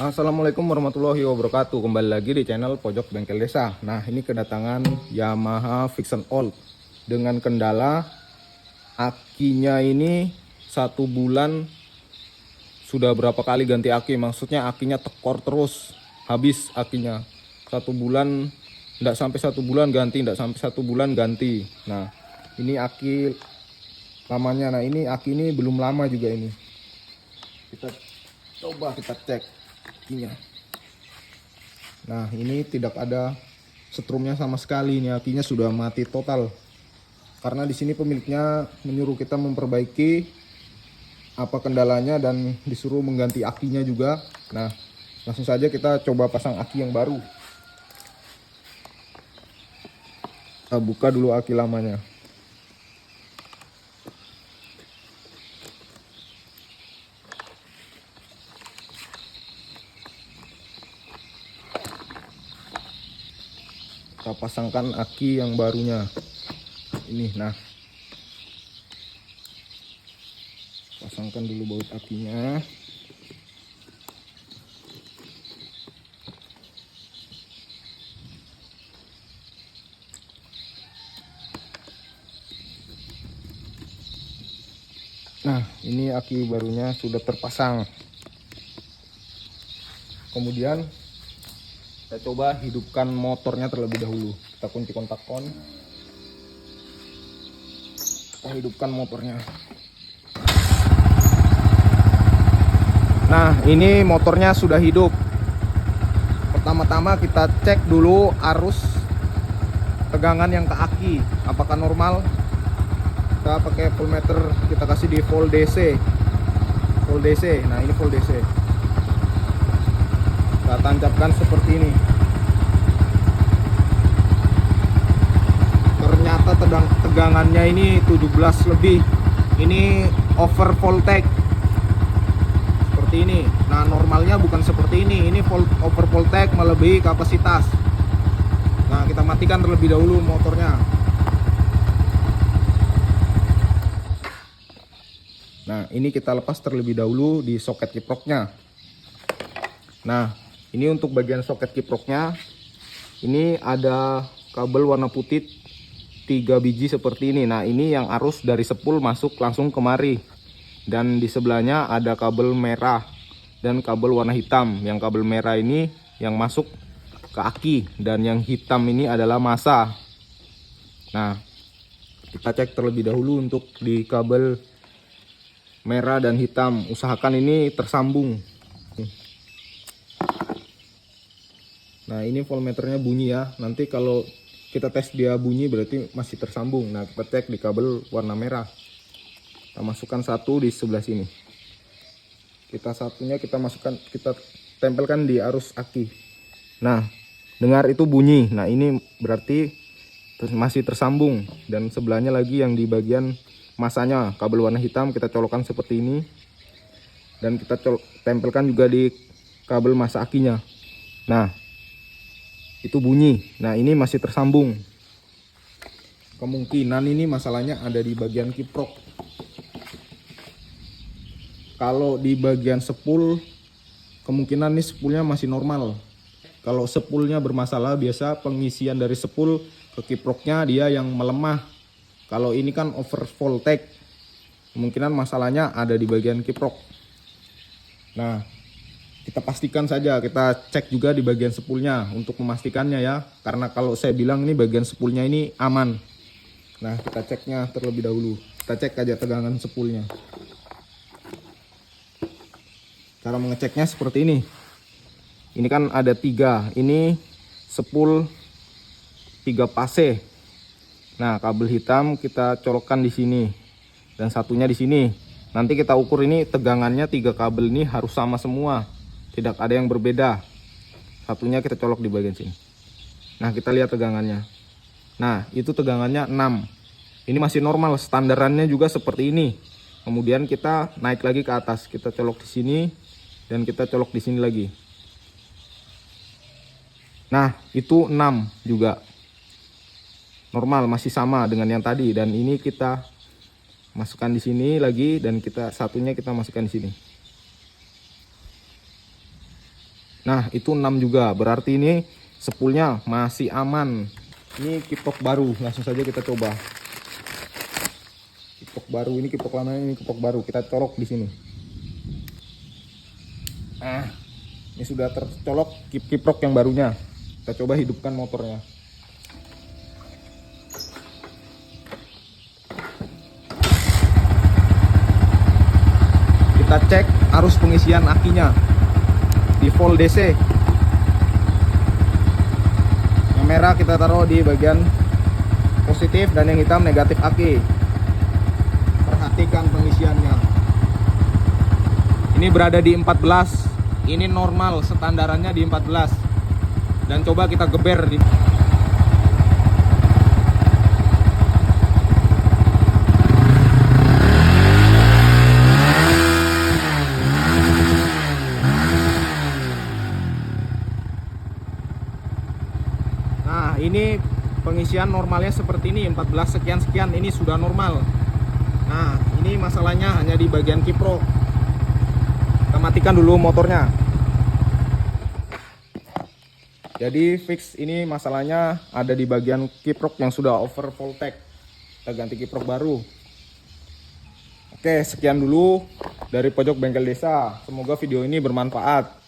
Assalamualaikum warahmatullahi wabarakatuh. Kembali lagi di channel Pojok Bengkel Desa. Nah, ini kedatangan Yamaha Vision Old dengan kendala akinya ini 1 bulan sudah berapa kali ganti aki. Maksudnya akinya tekor terus, habis akinya 1 bulan, tidak sampai 1 bulan ganti, tidak sampai 1 bulan ganti. Nah, ini aki lamanya. Nah, ini aki ini belum lama juga ini. Kita coba kita cek akinya. Nah, ini tidak ada setrumnya sama sekali. Ini akinya sudah mati total. Karena di sini pemiliknya menyuruh kita memperbaiki apa kendalanya dan disuruh mengganti akinya juga. Nah, langsung saja kita coba pasang aki yang baru. Kita buka dulu aki lamanya. Kita pasangkan aki yang barunya ini. Nah, pasangkan dulu baut akinya. Nah, ini aki barunya sudah terpasang. Kemudian kita coba hidupkan motornya terlebih dahulu. Kita kunci kontak on. Kita hidupkan motornya. Nah, ini motornya sudah hidup. Pertama-tama kita cek dulu arus tegangan yang ke aki, apakah normal. Kita pakai voltmeter, kita kasih di volt DC. Volt DC. Nah, ini volt DC. Kita tancapkan seperti ini. Ternyata tegangannya ini 17 lebih. Ini over voltage. Seperti ini. Nah, normalnya bukan seperti ini. Ini over voltage melebihi kapasitas. Nah, kita matikan terlebih dahulu motornya. Nah, ini kita lepas terlebih dahulu di soket kiproknya. Nah, ini untuk bagian soket kiproknya, ini ada kabel warna putih 3 biji seperti ini. Nah, ini yang arus dari sepul masuk langsung kemari. Dan di sebelahnya ada kabel merah dan kabel warna hitam. Yang kabel merah ini yang masuk ke aki dan yang hitam ini adalah massa. Nah, kita cek terlebih dahulu untuk di kabel merah dan hitam. Usahakan ini tersambung. Nah, ini voltmeternya bunyi ya. Nanti kalau kita tes dia bunyi berarti masih tersambung. Nah, kita cek di kabel warna merah. Kita masukkan satu di sebelah sini. Satunya kita masukkan, kita tempelkan di arus aki. Nah, dengar itu bunyi. Nah, ini berarti masih tersambung. Dan sebelahnya lagi yang di bagian masanya, kabel warna hitam kita colokkan seperti ini. Dan kita tempelkan juga di kabel massa akinya. Nah, itu bunyi. Nah, ini masih tersambung. Kemungkinan ini masalahnya ada di bagian kiprok. Kalau di bagian sepul, kemungkinan ini sepulnya masih normal. Kalau sepulnya bermasalah, biasa pengisian dari sepul ke kiproknya dia yang melemah. Kalau ini kan over voltage, kemungkinan masalahnya ada di bagian kiprok. Nah, kita pastikan saja, kita cek juga di bagian sepulnya untuk memastikannya ya. Karena kalau saya bilang ini bagian sepulnya ini aman. Nah, kita ceknya terlebih dahulu. Kita cek aja tegangan sepulnya. Cara mengeceknya seperti ini. Ini kan ada 3. Ini sepul 3 fase. Nah, kabel hitam kita colokkan di sini dan satunya di sini. Nanti kita ukur ini tegangannya 3 kabel ini harus sama semua. Tidak ada yang berbeda. Satunya kita colok di bagian sini. Nah, kita lihat tegangannya. Nah, itu tegangannya 6. Ini masih normal, standarannya juga seperti ini. Kemudian kita naik lagi ke atas. Kita colok di sini dan kita colok di sini lagi. Nah, itu 6 juga. Normal, masih sama dengan yang tadi. Dan ini kita masukkan di sini lagi dan satunya kita masukkan di sini. Nah, itu 6 juga. Berarti ini spoolnya masih aman. Ini kiprok baru, langsung saja kita coba. Kiprok baru, ini kiprok lama, ini kiprok baru. Kita colok di sini. Ini sudah tercolok kiprok yang barunya. Kita coba hidupkan motornya. Kita cek arus pengisian akinya di volt DC. Yang merah kita taruh di bagian positif dan yang hitam negatif aki. Perhatikan pengisiannya. Ini berada di 14. Ini normal, standarannya di 14. Dan coba kita geber di Nah, ini pengisian normalnya seperti ini, 14 sekian-sekian, ini sudah normal. Nah, ini masalahnya hanya di bagian kiprok. Kita matikan dulu motornya. Jadi fix ini masalahnya ada di bagian kiprok yang sudah over voltage. Kita ganti kiprok baru. Oke, sekian dulu dari pojok bengkel desa. Semoga video ini bermanfaat.